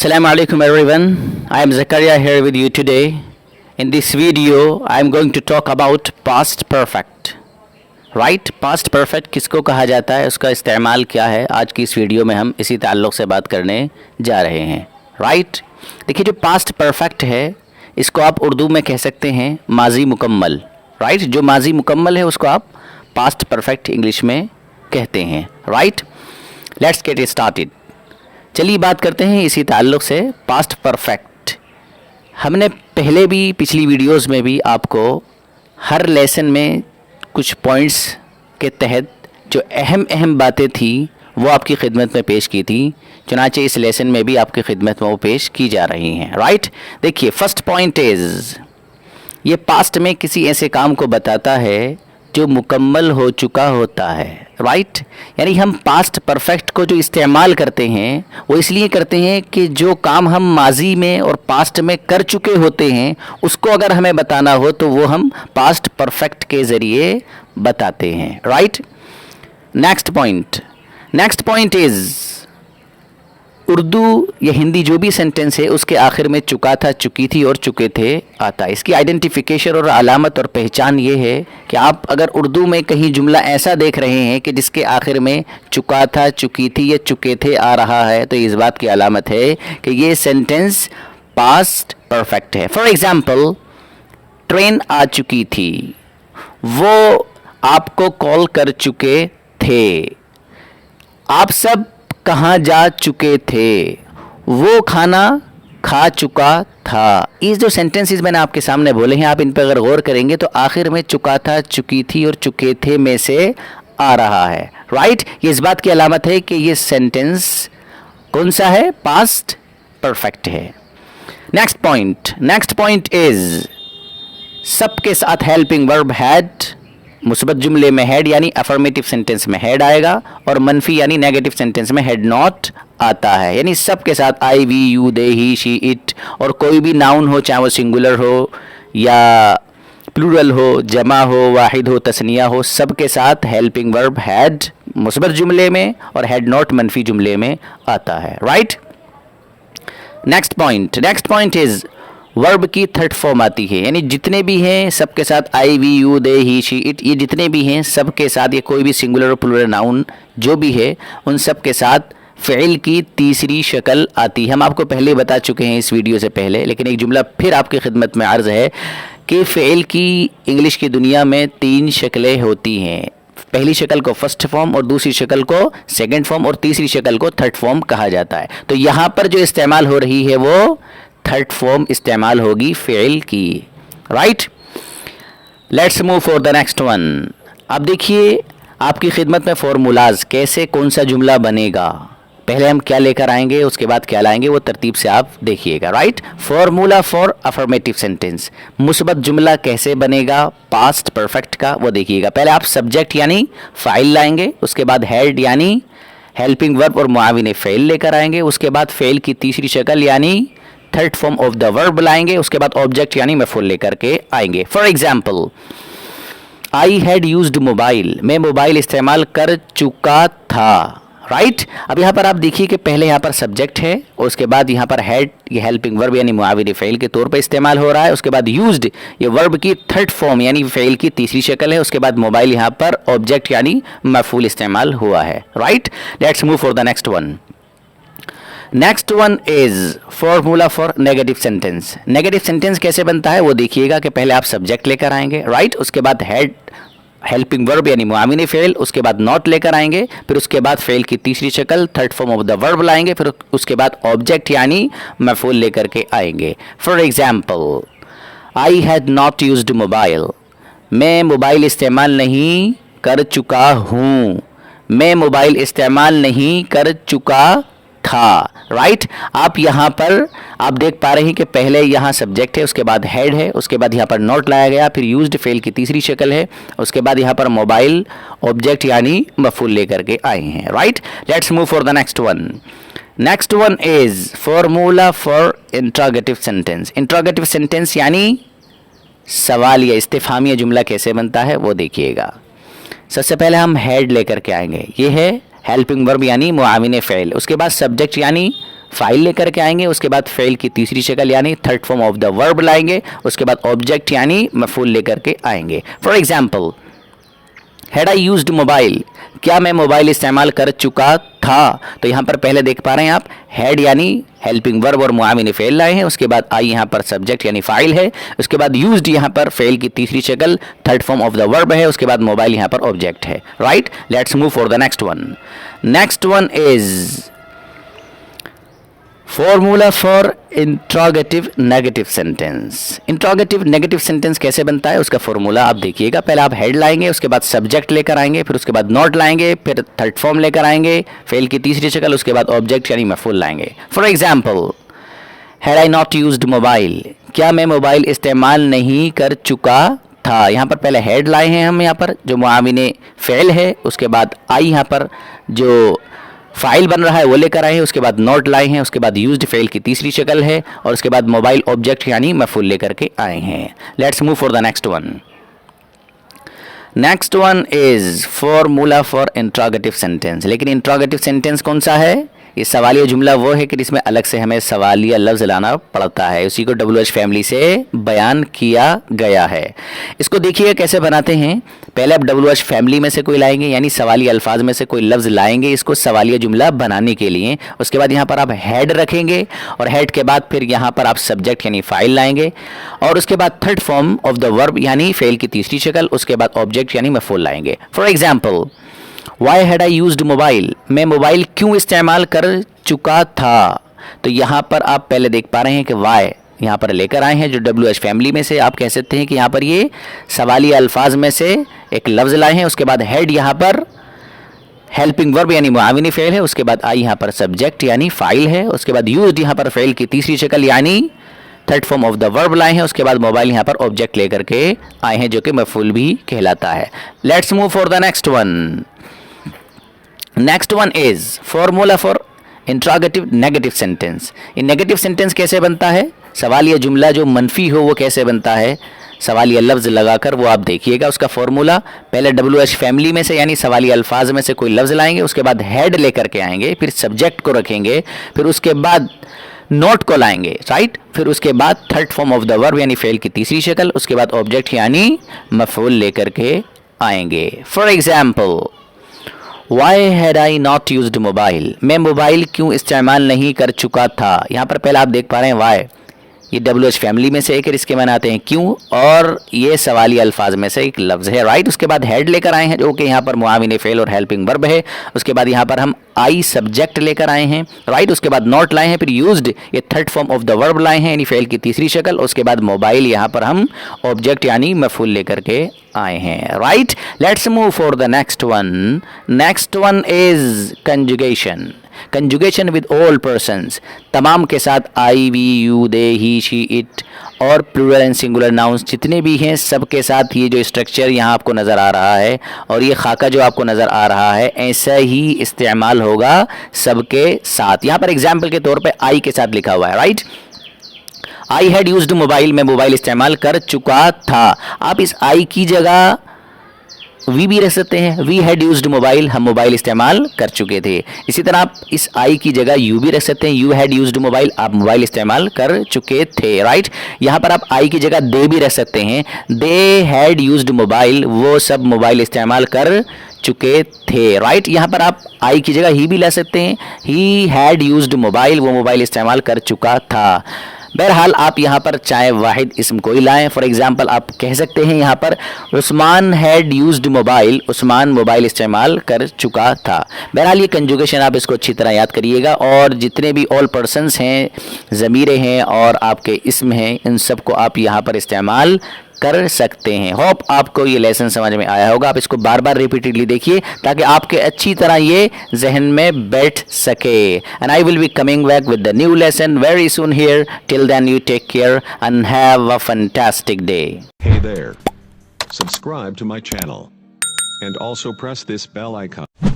Assalamu alaikum everyone. I am Zakaria here with you today. In this video, I am going to talk about past perfect. Right? Past perfect किसको कहा जाता है, उसका इस्तेमाल क्या है, आज की इस वीडियो में हम इसी ताल्लुक़ से बात करने जा रहे हैं. राइट? देखिए, जो पास्ट परफेक्ट है इसको आप उर्दू में कह सकते हैं माजी मुकम्मल. राइट? जो माजी मुकम्मल है उसको आप पास्ट परफेक्ट इंग्लिश में कहते हैं. राइट? Let's get started. चलिए बात करते हैं इसी ताल्लुक़ से पास्ट परफेक्ट. हमने पहले भी पिछली वीडियोस में भी आपको हर लेसन में कुछ पॉइंट्स के तहत जो अहम बातें थी वो आपकी खिदमत में पेश की थी. चुनांचे इस लेसन में भी आपकी खिदमत में वो पेश की जा रही हैं. राइट? देखिए, फर्स्ट पॉइंट इज़, ये पास्ट में किसी ऐसे काम को बताता है जो मुकम्मल हो चुका होता है. राइट? यानी हम पास्ट परफेक्ट को जो इस्तेमाल करते हैं वो इसलिए करते हैं कि जो काम हम माजी में और पास्ट में कर चुके होते हैं उसको अगर हमें बताना हो तो वो हम पास्ट परफेक्ट के ज़रिए बताते हैं. Right? Next point is, Urdu या हिंदी जो भी सेंटेंस है उसके आखिर में चुका था, चुकी थी और चुके थे आता है. इसकी आइडेंटिफिकेशन और अलामत और पहचान ये है कि आप अगर उर्दू में कहीं जुमला ऐसा देख रहे हैं कि जिसके आखिर में चुका था, चुकी थी या चुके थे आ रहा है तो इस बात की अलामत है कि ये सेंटेंस पास्ट परफेक्ट है. फॉर एग्ज़ाम्पल, ट्रेन आ चुकी थी, वो आपको कॉल कर चुके थे, आप सब कहाँ जा चुके थे, वो खाना खा चुका था. ये जो सेंटेंसेस मैंने आपके सामने बोले हैं, आप इन पर अगर गौर करेंगे तो आखिर में चुका था, चुकी थी और चुके थे में से आ रहा है. राइट? ये इस बात की अलामत है कि ये सेंटेंस कौन सा है, पास्ट परफेक्ट है. नेक्स्ट पॉइंट इज, सबके साथ हेल्पिंग वर्ब हैड, मुस्बत जुमले में हैड यानी अफर्मेटिव सेंटेंस में हैड आएगा और मनफी यानी नेगेटिव सेंटेंस में हैड नॉट आता है. यानी सबके साथ I, we, you, they, he, she, it और कोई भी नाउन हो, चाहे वो सिंगुलर हो या प्लूरल हो, जमा हो, वाहिद हो, तस्निया हो, सबके साथ हेल्पिंग वर्ब हैड मुस्बत जुमले में और हैड नॉट मनफी जुमले में आता है. Right? Next point is, verb की थर्ड फॉर्म आती है. यानी जितने भी हैं सबके साथ I, we, you, they, he, she, it, ये जितने भी हैं सबके साथ, ये कोई भी सिंगुलर और प्लूरल नाउन जो भी है उन सब के साथ फ़िल की तीसरी शक्ल आती है. हम आपको पहले बता चुके हैं इस वीडियो से पहले, लेकिन एक जुमला फिर आपकी खिदमत में अर्ज़ है कि फ़िल की इंग्लिश की दुनिया में तीन शक्लें होती हैं. पहली शक्ल को फर्स्ट फॉर्म और दूसरी शक्ल को सेकंड फॉर्म और तीसरी शक्ल को थर्ड फॉर्म कहा जाता है. तो यहाँ पर जो इस्तेमाल हो रही है वो थर्ड फॉर्म इस्तेमाल होगी फ़िल की. Right? Let's move for the next one. अब देखिए आपकी खिदमत में फार्मूलाज, कैसे कौन सा जुमला बनेगा, पहले हम क्या लेकर आएंगे उसके बाद क्या लाएंगे, वो तरतीब से आप देखिएगा. Right? Formula for affirmative sentence, मुस्बत जुमला कैसे बनेगा पास्ट परफेक्ट का, वो देखिएगा. पहले आप सब्जेक्ट यानी फ़ाइल लाएंगे, उसके बाद हेड यानी हेल्पिंग वर्ब और मुआविन फ़ेल लेकर आएंगे, उसके बाद फ़ेल की तीसरी शक्ल यानी third form of the verb लाएंगे, उसके बाद ऑब्जेक्ट यानी मफूल लेकर के आएंगे. For example, I had used mobile, मैं मोबाइल इस्तेमाल कर चुका था. राइट? अब यहाँ पर आप देखिए कि पहले यहाँ पर सब्जेक्ट है और उसके बाद यहाँ पर हैड, ये हेल्पिंग वर्ब यानी मुआविन फ़ेल के तौर पर इस्तेमाल हो रहा है. उसके बाद यूज्ड, ये वर्ब की थर्ड फॉर्म यानी फ़ेल की तीसरी शक्ल है. उसके बाद मोबाइल यहाँ पर ऑब्जेक्ट यानी मफूल इस्तेमाल हुआ है. Right? Let's move for the next one. Next one is formula for negative sentence. Negative sentence कैसे बनता है वो देखिएगा कि पहले आप सब्जेक्ट लेकर आएंगे. राइट? उसके बाद हेड हेल्पिंग वर्ब यानी मुआविन फ़ेल, उसके बाद नॉट लेकर आएंगे, फिर उसके बाद फ़ेल की तीसरी शक्ल third form of the verb लाएंगे, फिर उसके बाद ऑब्जेक्ट यानी मफूल लेकर के आएंगे. For example, I had not used mobile, मैं मोबाइल इस्तेमाल नहीं कर चुका हूँ, मैं मोबाइल इस्तेमाल नहीं कर चुका था. राइट? आप यहाँ पर आप देख पा रहे हैं कि पहले यहाँ सब्जेक्ट है, उसके बाद हेड है, उसके बाद यहाँ पर नॉट लाया गया, फिर यूज्ड फ़ेल की तीसरी शक्ल है, उसके बाद यहाँ पर मोबाइल ऑब्जेक्ट यानी मफूल लेकर के आए हैं. Right? Let's move for the next one is formula for interrogative sentence. Interrogative sentence यानी सवाल या इस्तिफामिया जुमला कैसे बनता है वो देखिएगा. सबसे पहले हम हेड लेकर के आएंगे, ये है हेल्पिंग वर्ब यानी मुआविन फ़ेल, उसके बाद सब्जेक्ट यानी फाइल लेकर के आएंगे, उसके बाद फेल की तीसरी शक्ल यानी third form of the verb लाएंगे, उसके बाद ऑब्जेक्ट यानी मफूल लेकर के आएंगे। For example, had I used mobile, क्या मैं मोबाइल इस्तेमाल कर चुका था। तो यहाँ पर पहले देख पा रहे हैं आप, हैड यानी हेल्पिंग वर्ब और मुआविन फेल लाए हैं, उसके बाद आई यहाँ पर सब्जेक्ट यानी फाइल है, उसके बाद यूज्ड यहाँ पर फेल की तीसरी शक्ल third form of the verb है, उसके बाद मोबाइल यहाँ पर ऑब्जेक्ट है। Right, let's move for the next one. Next one is formula for interrogative negative sentence. Interrogative negative sentence कैसे बनता है उसका फॉर्मूला आप देखिएगा। पहले आप हेड लाएंगे, उसके बाद सब्जेक्ट लेकर आएंगे, फिर उसके बाद नॉट लाएंगे, फिर थर्ड फॉर्म लेकर आएंगे, फेल की तीसरी शक्ल, उसके बाद ऑब्जेक्ट यानी मफूल लाएंगे। For example, had I not used mobile, क्या मैं मोबाइल इस्तेमाल नहीं कर चुका था। यहाँ पर पहले हेड लाए हैं हम, यहाँ पर जो मुआविने फेल है, उसके बाद आई यहाँ पर जो फाइल बन रहा है वो लेकर आए हैं, उसके बाद नोट लाए हैं, उसके बाद यूज्ड फेल की तीसरी शक्ल है, और उसके बाद मोबाइल ऑब्जेक्ट यानी मफूल लेकर के आए हैं। Let's move for the next one. Next one is formula for interrogative sentence. लेकिन इंट्रोगेटिव सेंटेंस कौन सा है? ये सवालिया जुमला वो है कि जिसमें अलग से हमें सवालिया लफ्ज़ लाना पड़ता है, उसी को WH फैमिली से बयान किया गया है। इसको देखिए कैसे बनाते हैं। पहले आप WH फैमिली में से कोई लाएंगे यानी सवालिया अल्फाज में से कोई लफ्ज़ लाएंगे इसको सवालिया जुमला बनाने के लिए। उसके बाद यहाँ पर आप हेड रखेंगे और हेड के बाद फिर यहाँ पर आप सब्जेक्ट यानी फाइल लाएंगे, और उसके बाद third form of the verb यानी फेल की तीसरी शक्ल, उसके बाद ऑब्जेक्ट यानी मफूल लाएंगे। For example, why had I used mobile, मैं मोबाइल क्यों इस्तेमाल कर चुका था। तो यहाँ पर आप पहले देख पा रहे हैं कि वाई यहाँ पर लेकर आए हैं जो WH फैमिली में से आप कह सकते हैं कि यहाँ पर ये सवालिया अल्फाज में से एक लफ्ज़ लाए हैं। उसके बाद हेड यहाँ पर हेल्पिंग वर्ब यानी मुआविनी फेल है, उसके बाद आई यहाँ पर सब्जेक्ट यानी फाइल है, उसके बाद यूज्ड यहाँ पर फेल की तीसरी शक्ल यानी third form of the verb लाए हैं, उसके बाद मोबाइल यहाँ पर ऑब्जेक्ट लेकर के आए हैं जो कि मफूल भी कहलाता है। Let's move for the next one. Next one is formula for interrogative negative sentence. ये नेगेटिव सेंटेंस कैसे बनता है, सवालिया जुमला जो मनफी हो वो कैसे बनता है, सवालिया लफ्ज़ लगाकर, वो आप देखिएगा। उसका फॉर्मूला पहले WH फैमिली में से यानी सवालिया अल्फाज में से कोई लफ्ज़ लाएंगे, उसके बाद हेड लेकर के आएंगे, फिर सब्जेक्ट को रखेंगे, फिर उसके बाद नोट को लाएंगे, राइट, फिर उसके बाद third form of the verb यानी फेल की तीसरी शक्ल, उसके बाद ऑब्जेक्ट यानी मफूल लेकर के आएंगे। For example, why had I not used mobile, मैं मोबाइल क्यों इस्तेमाल नहीं कर चुका था। यहाँ पर पहले आप देख पा रहे हैं वाई ये WH फैमिली में से एक है, इसके माने आते हैं क्यों, और ये सवालिया अल्फाज में से एक लफ्ज़ है, राइट। उसके बाद हेड लेकर आए हैं जो कि यहाँ पर मुआविन फेल और हेल्पिंग वर्ब है, उसके बाद यहाँ पर हम आई सब्जेक्ट लेकर आए हैं, राइट। उसके बाद नॉट लाए हैं, फिर यूज्ड ये third form of the verb लाए हैं यानी फेल की तीसरी शक्ल, उसके बाद मोबाइल यहाँ पर हम ऑब्जेक्ट यानी मफूल लेकर के आए हैं, right. Let's move for the next one. Next one is conjugation. Conjugation with all persons, तमाम के साथ I, we, you, they, he, she, it और प्लूरल एंड सिंगुलर नाउन्स जितने भी हैं सबके साथ ये जो स्ट्रक्चर यहाँ आपको नज़र आ रहा है और ये खाका जो आपको नज़र आ रहा है ऐसा ही इस्तेमाल होगा सबके साथ। यहाँ पर एग्जाम्पल के तौर पे आई के साथ लिखा हुआ है, right. I had used mobile, मैं मोबाइल इस्तेमाल कर चुका था। आप इस आई की जगह वी भी रख सकते हैं, वी हैड यूज्ड मोबाइल, हम मोबाइल इस्तेमाल कर चुके थे। इसी तरह आप इस आई की जगह यू भी रख सकते हैं, यू हैड यूज्ड मोबाइल, आप मोबाइल इस्तेमाल कर चुके थे, राइट। यहाँ पर आप आई की जगह दे भी रख सकते हैं, दे हैड यूज्ड मोबाइल, वो सब मोबाइल इस्तेमाल कर चुके थे, राइट। यहाँ पर आप आई की जगह ही भी ला सकते हैं, ही हैड यूज्ड मोबाइल, वो मोबाइल इस्तेमाल कर चुका था। बहरहाल आप यहाँ पर चाहे वाहिद इसम कोई लाएं, फॉर एग्जांपल आप कह सकते हैं यहाँ पर Usman had used mobile, Usman mobile इस्तेमाल कर चुका था। बहरहाल ये कंजुगेशन आप इसको अच्छी तरह याद करिएगा, और जितने भी ऑल पर्सन्स हैं, ज़मीरे हैं और आपके इसम हैं, इन सब को आप यहाँ पर इस्तेमाल कर सकते हैं। होप आपको ये लेसन समझ में आया होगा। आप इसको बार बार रिपीटेडली देखिए ताकि आपके अच्छी तरह ये जहन में बैठ सके। And I will be coming back with the new lesson very soon here. Till then you take care and have a fantastic day. Hey there. Subscribe to my channel and also press this bell icon.